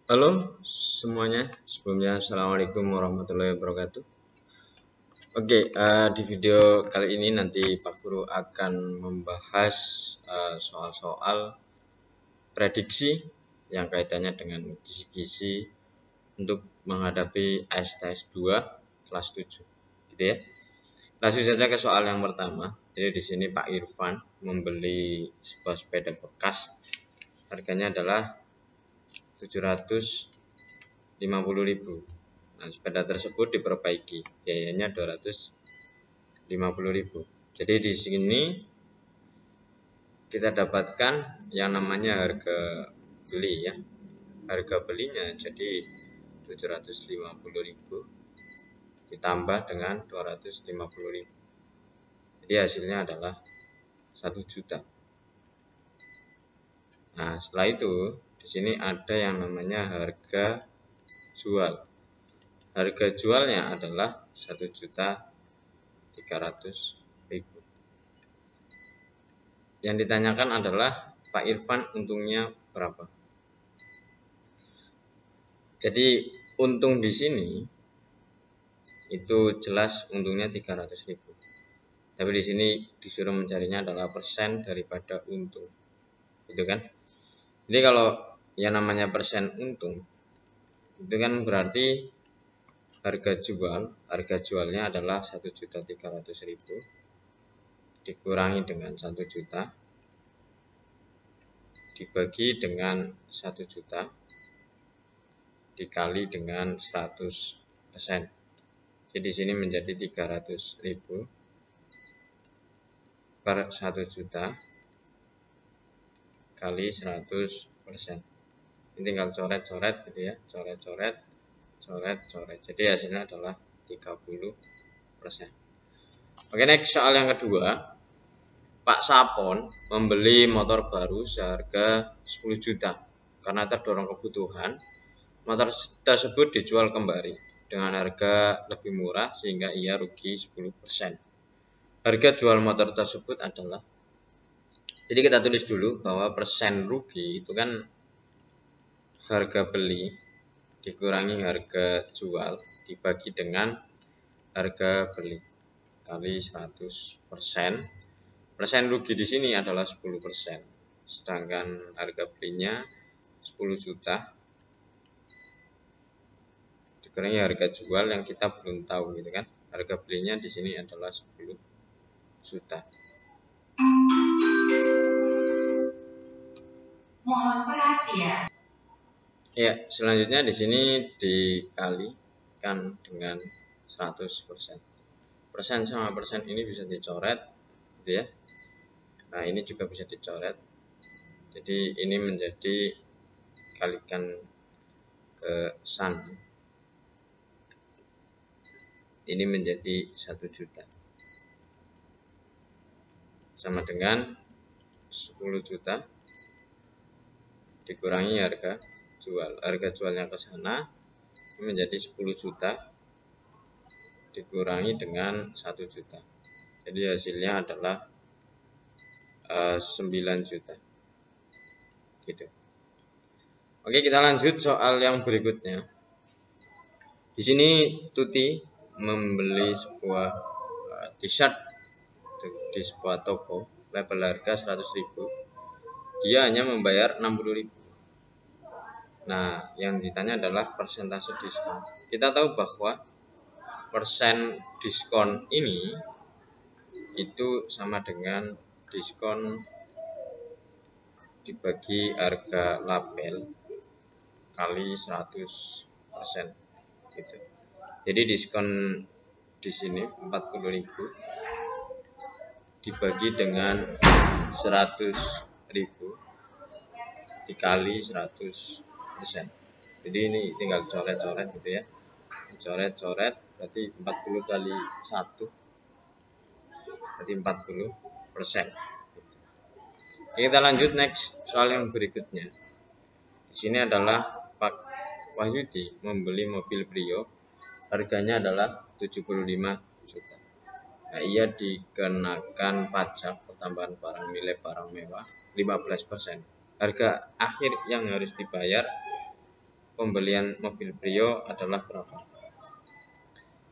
Halo semuanya, sebelumnya Assalamualaikum warahmatullahi wabarakatuh. Oke, di video kali ini nanti Pak Guru akan membahas soal-soal prediksi yang kaitannya dengan kisi-kisi untuk menghadapi ASTS 2 kelas 7 gitu ya. Langsung saja ke soal yang pertama. Jadi di sini Pak Irfan membeli sebuah sepeda bekas, harganya adalah 750.000. Nah, sepeda tersebut diperbaiki, biayanya 250.000. Jadi di sini kita dapatkan yang namanya harga beli ya. Harga belinya jadi 750.000 ditambah dengan 250.000. Jadi hasilnya adalah 1 juta. Nah, setelah itu di sini ada yang namanya harga jual. Harga jualnya adalah 1.300.000. Yang ditanyakan adalah Pak Irfan untungnya berapa. Jadi untung di sini itu jelas untungnya 300.000. Tapi di sini disuruh mencarinya adalah persen daripada untung. Gitu kan? Jadi kalau yang namanya persen untung itu kan berarti harga jualnya adalah 1.300.000 dikurangi dengan 1 juta dibagi dengan 1 juta dikali dengan 100%. Jadi di sini menjadi 300.000 per 1 juta kali 100%. Ini tinggal coret-coret gitu ya, coret-coret. Jadi hasilnya adalah 30%. Oke, next soal yang kedua. Pak Sapon membeli motor baru seharga 10 juta. Karena terdorong kebutuhan, motor tersebut dijual kembali dengan harga lebih murah sehingga ia rugi 10%. Harga jual motor tersebut adalah, jadi kita tulis dulu bahwa persen rugi itu kan harga beli dikurangi harga jual dibagi dengan harga beli kali 100%. Persen rugi di sini adalah 10%. Sedangkan harga belinya 10 juta dikurangi harga jual yang kita belum tahu gitu kan. Harga belinya di sini adalah 10 juta. Mohon perhatian. Ya, selanjutnya di sini dikalikan dengan 100%. Persen sama persen ini bisa dicoret gitu ya. Nah, ini juga bisa dicoret. Jadi ini menjadi kalikan ke sana. Ini menjadi 1 juta. Sama dengan 10 juta dikurangi harga jual. Harga jualnya ke sana menjadi 10 juta dikurangi dengan 1 juta. Jadi hasilnya adalah 9 juta. Gitu. Oke, kita lanjut soal yang berikutnya. Di sini Tuti membeli sebuah t-shirt di sebuah toko, label harga 100.000. Dia hanya membayar 60.000. Nah, yang ditanya adalah persentase diskon. Kita tahu bahwa persen diskon ini itu sama dengan diskon dibagi harga label kali 100% gitu. Jadi diskon di sini 40.000 dibagi dengan 100.000 dikali 100%. Jadi ini tinggal coret-coret gitu ya. Coret-coret berarti 40 kali 1 berarti 40%. Kita lanjut next soal yang berikutnya. Di sini adalah Pak Wahyudi membeli mobil Brio, harganya adalah 75 juta. Nah, ia dikenakan pajak pertambahan barang nilai barang mewah 15%. Harga akhir yang harus dibayar pembelian mobil Brio adalah berapa?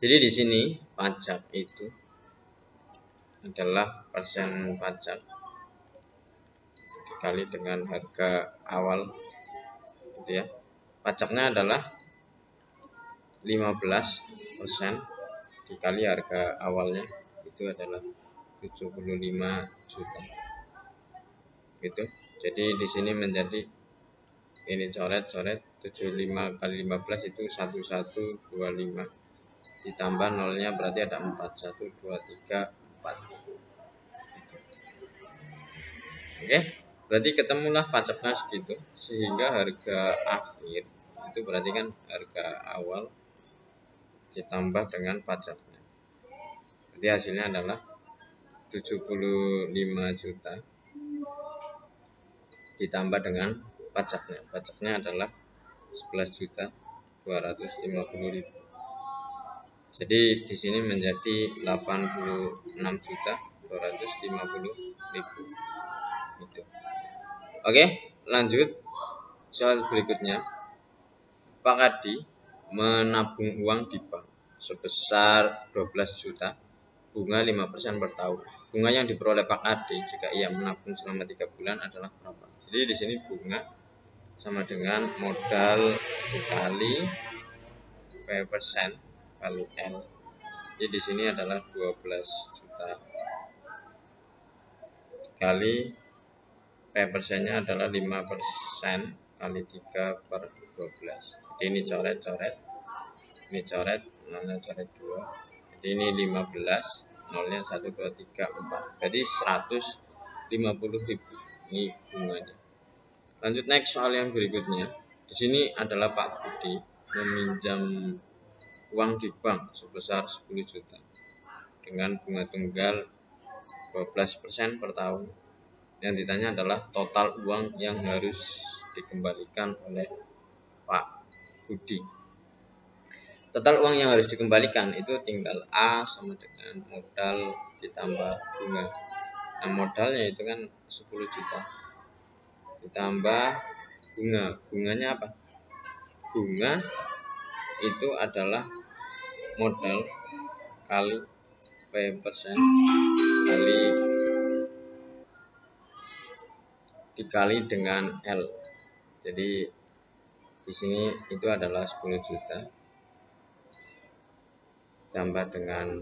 Jadi di sini pajak itu adalah persen pajak dikali dengan harga awal, gitu ya. Pajaknya adalah 15% dikali harga awalnya, itu adalah 75 juta. Gitu. Jadi di sini menjadi ini coret-coret 75 kali 15 itu 1125, ditambah nolnya berarti ada 4, 1 2 3 4. Oke, berarti ketemulah pajaknya segitu, sehingga harga akhir itu berarti kan harga awal ditambah dengan pajaknya. Jadi hasilnya adalah 75 juta ditambah dengan pajaknya. Pajaknya adalah 11.250.000. Jadi di sini menjadi 86.250.000. Gitu. Oke, lanjut soal berikutnya. Pak Kadi menabung uang di bank sebesar 12 juta, bunga 5% per tahun. Bunga yang diperoleh Pak Kadi jika ia menabung selama 3 bulan adalah berapa? Jadi di sini bunga sama dengan modal dikali P persen kali L. Jadi di sini adalah 12 juta kali P persennya adalah 5% kali 3 per 12. Jadi ini coret-coret, ini coret, nolnya coret 2. Jadi ini 15, nolnya 1 2 3 4. Jadi 150.000 ini bunganya. Lanjut next soal yang berikutnya. Di sini adalah Pak Budi meminjam uang di bank sebesar 10 juta dengan bunga tunggal 12% per tahun. Yang ditanya adalah total uang yang harus dikembalikan oleh Pak Budi. Total uang yang harus dikembalikan itu tinggal A sama dengan modal ditambah bunga. Nah, modalnya itu kan 10 juta ditambah bunga. Bunganya apa? Bunga itu adalah modal kali P persen kali dikali dengan L. Jadi di sini itu adalah 10 juta tambah dengan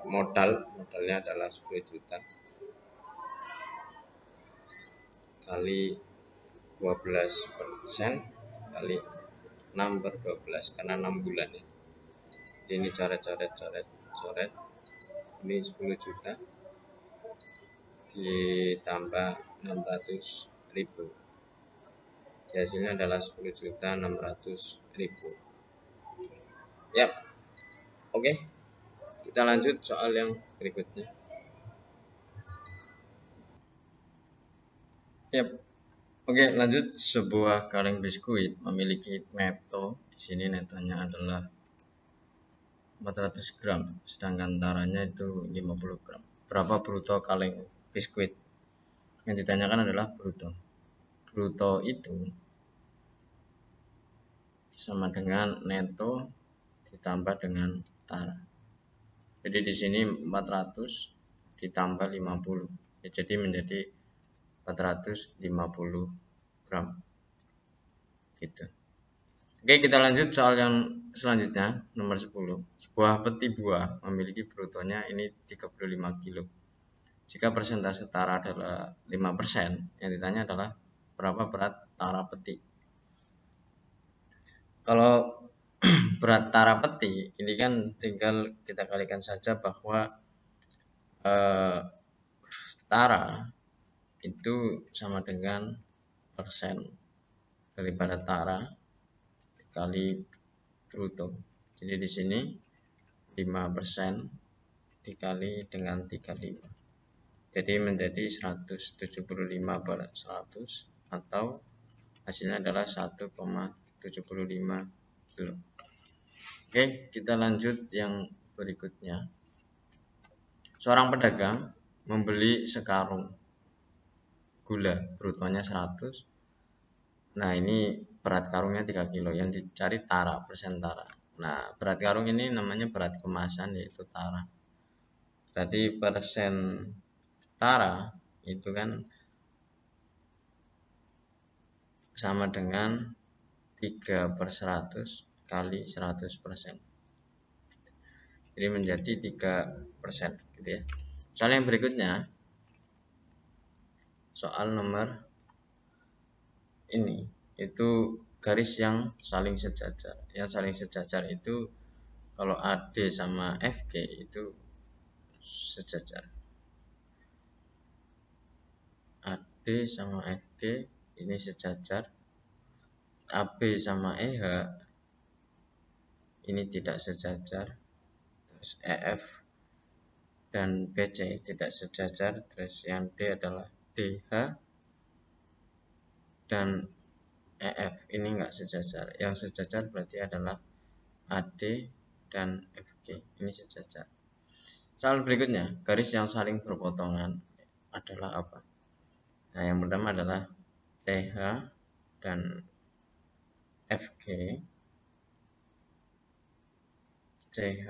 modalnya adalah 10 juta kali 12% kali 6 per 12 karena 6 bulan ya. Jadi ini coret. Ini 10 juta ditambah 600.000. Hasilnya adalah 10.600.000. Yap. Oke. Kita lanjut soal yang berikutnya. Yap. Oke, lanjut. Sebuah kaleng biskuit memiliki neto. Di sini netonya adalah 400 gram, sedangkan taranya itu 50 gram. Berapa bruto kaleng biskuit? Yang ditanyakan adalah bruto. Bruto itu sama dengan neto ditambah dengan tara. Jadi di sini 400 ditambah 50. Jadi menjadi 450 gram. Gitu. Oke, kita lanjut soal yang selanjutnya, nomor 10. Sebuah peti buah memiliki brutonya ini 35 kilo. Jika persentase tara adalah 5%, yang ditanya adalah berapa berat tara peti. Kalau berat tara peti, ini kan tinggal kita kalikan saja bahwa tara itu sama dengan persen daripada tara dikali bruto. Jadi di sini 5% dikali dengan 35. Jadi menjadi 175 per 100 atau hasilnya adalah 1,75 kilo. Oke, kita lanjut yang berikutnya. Seorang pedagang membeli sekarung gula, brutonya 100. Nah, ini berat karungnya 3 kilo, yang dicari tara, persen tara. Nah, berat karung ini namanya berat kemasan, yaitu tara. Berarti persen tara itu kan sama dengan 3/100 kali 100%. Jadi menjadi 3%, gitu ya. Soal yang berikutnya, soal nomor ini, itu garis yang saling sejajar. Yang saling sejajar itu kalau AD sama FG itu sejajar. AD sama FG ini sejajar. AB sama EH ini tidak sejajar. Terus EF dan BC tidak sejajar. Terus yang D adalah DH dan EF ini enggak sejajar. Yang sejajar berarti adalah AD dan FG ini sejajar. Soal berikutnya, garis yang saling berpotongan adalah apa? Nah, yang pertama adalah TH dan FG, CH,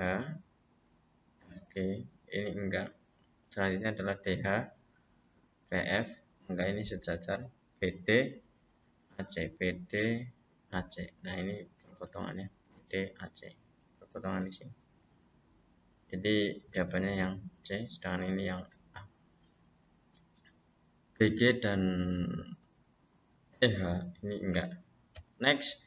FG ini enggak. Selanjutnya adalah DH, PF enggak, ini sejajar. PD, AC, PD, AC. Nah, ini perpotongannya PD, AC. Perpotongan di sini. Jadi jawabannya yang C, sedangkan ini yang A. BG dan EH ini enggak. Next,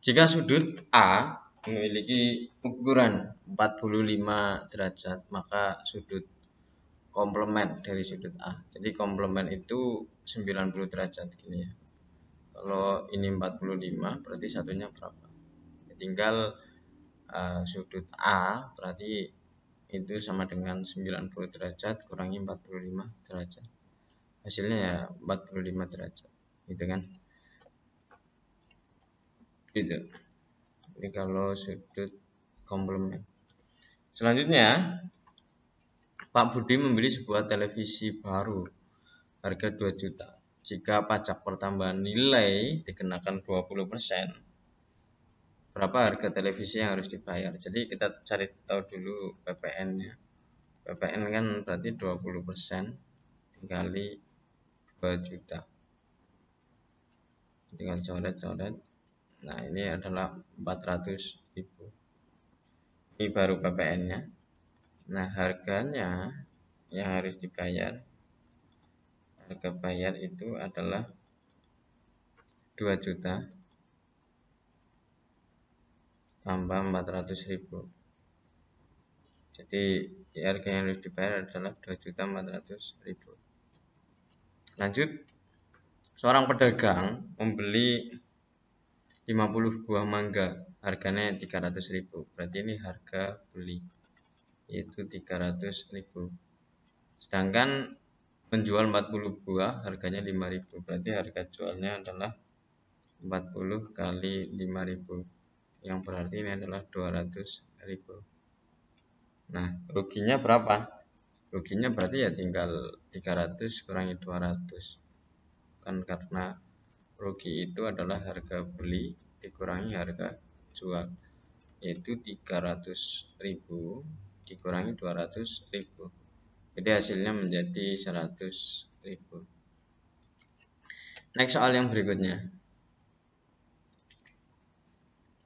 jika sudut A memiliki ukuran 45 derajat, maka sudut komplement dari sudut A. Jadi komplement itu 90 derajat gini ya. Kalau ini 45, berarti satunya berapa? Tinggal sudut A berarti itu sama dengan 90 derajat kurangi 45 derajat. Hasilnya ya 45 derajat. Gitu kan? Gitu. Ini kalau sudut komplement. Selanjutnya, Pak Budi membeli sebuah televisi baru harga 2 juta. Jika pajak pertambahan nilai dikenakan 20%, berapa harga televisi yang harus dibayar? Jadi kita cari tahu dulu PPN-nya. PPN kan berarti 20% dikali 2 juta. Tinggal coret-coret. Nah, ini adalah 400.000. Ini baru PPN-nya. Nah, harganya yang harus dibayar, harga bayar itu adalah 2 juta tambah 400.000. Jadi harga yang harus dibayar adalah 2.400.000. Lanjut, seorang pedagang membeli 50 buah mangga, harganya 300.000. Berarti ini harga beli, yaitu 300.000. Sedangkan menjual 40 buah, harganya 5.000. Berarti harga jualnya adalah 40 kali 5.000. Yang berarti ini adalah 200.000. Nah, ruginya berapa? Ruginya berarti ya tinggal 300 kurangi 200. Kan karena rugi itu adalah harga beli dikurangi harga jual, yaitu 300.000 dikurangi 200.000. Jadi hasilnya menjadi 100.000. Next, soal yang berikutnya.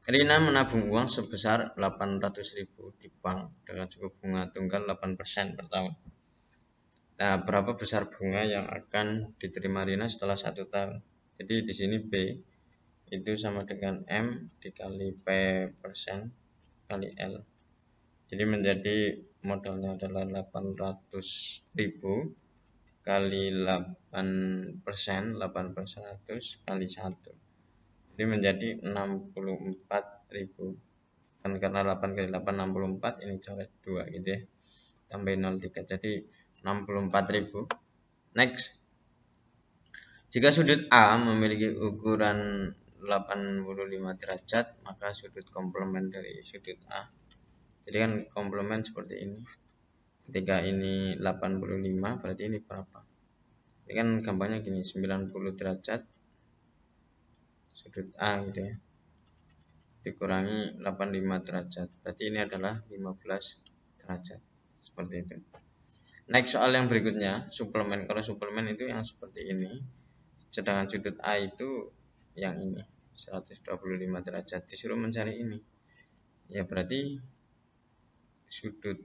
Rina menabung uang sebesar 800.000 di bank dengan suku bunga tunggal 8% per tahun. Nah, berapa besar bunga yang akan diterima Rina setelah 1 tahun? Jadi di sini B itu sama dengan M dikali P persen kali L. Jadi menjadi modalnya adalah 800.000 kali 8%, 8/100 kali 1. Jadi menjadi 64.000. Kan karena 8 kali 8 64, ini coret 2 gitu ya. Tambahin 03 jadi 64.000. Next. Jika sudut A memiliki ukuran 85 derajat, maka sudut komplement dari sudut A. Jadi kan komplement seperti ini. Ketika ini 85, berarti ini berapa? Ini kan gampangnya gini, 90 derajat sudut A gitu ya, dikurangi 85 derajat, berarti ini adalah 15 derajat, seperti itu. Next, soal yang berikutnya, suplemen. Kalau suplemen itu yang seperti ini, sedangkan sudut A itu yang ini 125 derajat, disuruh mencari ini ya, berarti sudut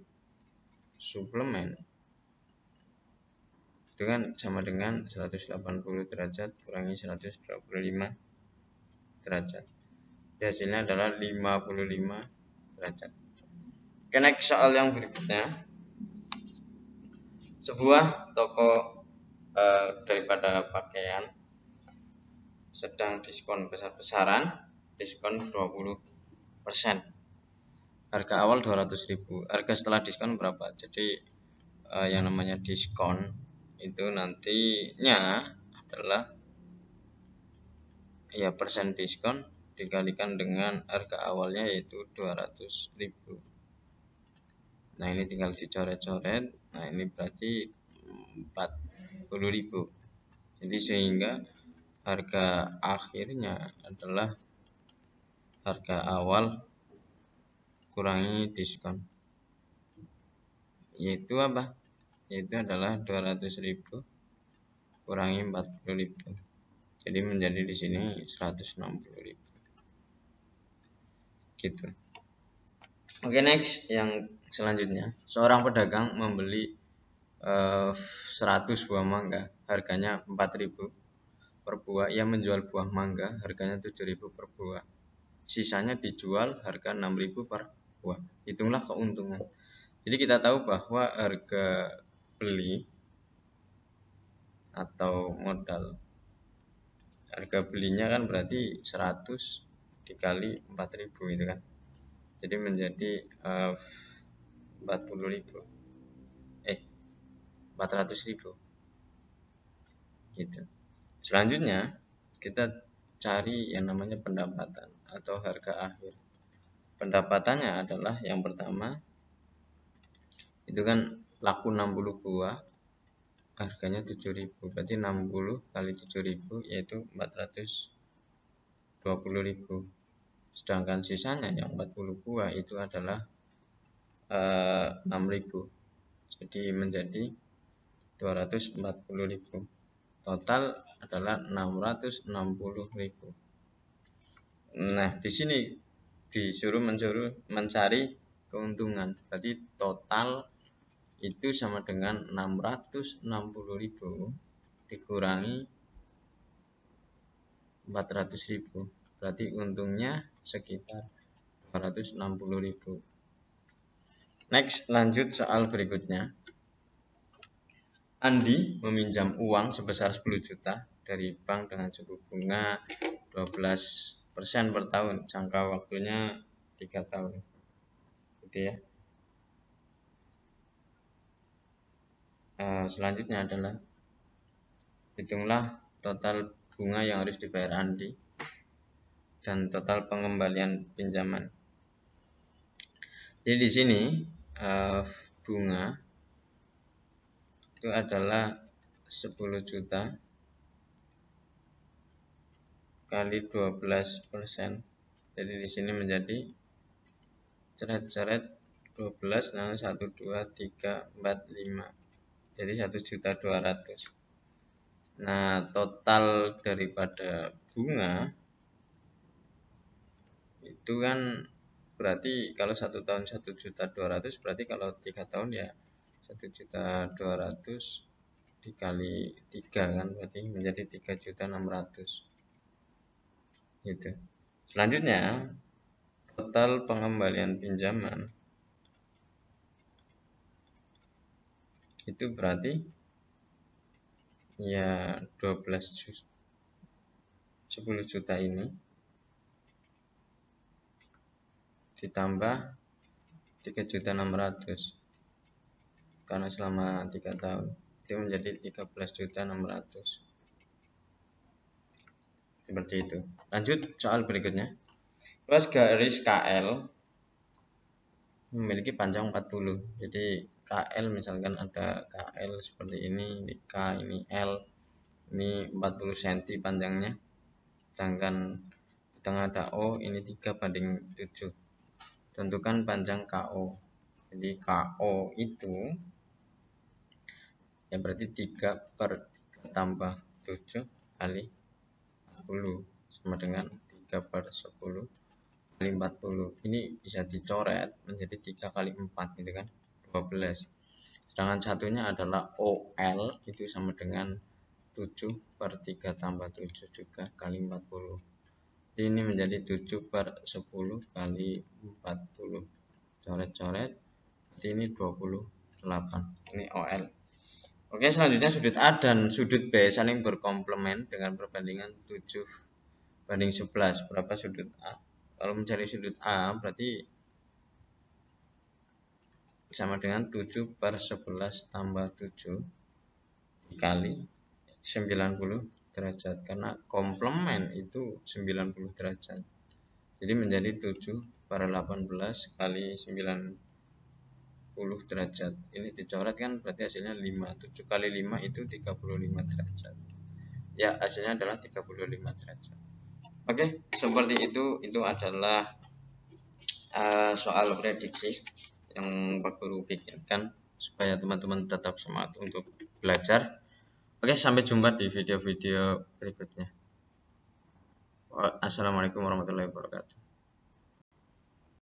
suplemen itu kan sama dengan 180 derajat kurangi 125 derajat, hasilnya adalah 55 derajat. Oke, next, soal yang berikutnya, sebuah toko daripada pakaian sedang diskon besar-besaran, diskon 20%. Harga awal 200.000, harga setelah diskon berapa? Jadi yang namanya diskon itu nantinya adalah ya persen diskon dikalikan dengan harga awalnya, yaitu 200.000. Nah, ini tinggal dicoret-coret. Nah, ini berarti 40.000. Jadi sehingga harga akhirnya adalah harga awal kurangi diskon, yaitu apa? Yaitu adalah 200.000 kurangi 40.000. Jadi menjadi di sini 160.000. Gitu. Oke, next, yang selanjutnya, seorang pedagang membeli 100 buah mangga, harganya 4.000 per buah. Ia menjual buah mangga harganya 7.000 per buah. Sisanya dijual harga 6.000 per buah. Hitunglah keuntungan. Jadi kita tahu bahwa harga beli atau modal, harga belinya kan berarti 100 dikali 4.000 itu kan. Jadi menjadi 400.000 gitu. Selanjutnya kita cari yang namanya pendapatan atau harga akhir. Pendapatannya adalah yang pertama itu kan laku 60 buah, harganya 7.000, berarti 60 kali 7.000 yaitu 420.000. Sedangkan sisanya yang 40 buah itu adalah 6.000. Jadi menjadi 240.000. Total adalah 660.000. Nah, di sini disuruh mencari keuntungan. Berarti total itu sama dengan 660.000 dikurangi 400.000. Berarti untungnya sekitar 260.000. Next, lanjut soal berikutnya. Andi meminjam uang sebesar 10 juta dari bank dengan suku bunga 12% per tahun. Jangka waktunya 3 tahun. Gitu ya. Selanjutnya adalah hitunglah total bunga yang harus dibayar Andi dan total pengembalian pinjaman. Jadi di sini bunga itu adalah 10 juta kali 12%. Jadi di sini menjadi coret-coret 12, nah 1, 2, 3, 4, 5. Jadi 1.200.000. Nah, total daripada bunga itu kan berarti kalau 1 tahun 1.200.000, berarti kalau 3 tahun ya 1.200.000 dikali 3 kan, berarti menjadi 3.600.000 gitu. Selanjutnya total pengembalian pinjaman itu berarti ya 10 juta ini ditambah 3.600.000 karena selama 3 tahun itu menjadi 13.600.000. Seperti itu. Lanjut soal berikutnya. Ruas garis KL memiliki panjang 40. Jadi KL misalkan ada KL seperti ini K, ini L, ini 40 cm panjangnya. sedangkan di tengah ada O, ini 3 banding 7. Tentukan panjang KO. Jadi KO itu ya berarti 3 per 3 tambah 7 kali 40 sama dengan 3 per 10 kali 40. Ini bisa dicoret menjadi 3 kali 4 gitu kan, 12. Sedangkan satunya adalah OL, itu sama dengan 7 per 3 tambah 7 juga kali 40. Jadi ini menjadi 7 per 10 kali 40. Coret-coret, berarti ini 28. Ini OL. Oke, selanjutnya sudut A dan sudut B saling berkomplement dengan perbandingan 7 banding 11. Berapa sudut A? Kalau mencari sudut A berarti sama dengan 7 per 11 tambah 7 dikali 90 derajat, karena komplement itu 90 derajat. Jadi menjadi 7 per 18 kali 90 derajat. Ini dicoret kan berarti hasilnya 5. 7 kali 5 itu 35 derajat. Ya, hasilnya adalah 35 derajat. Oke, seperti itu. Itu adalah soal prediksi yang Pak Guru bikinkan supaya teman-teman tetap semangat untuk belajar. Oke, sampai jumpa di video-video berikutnya. Assalamualaikum warahmatullahi wabarakatuh.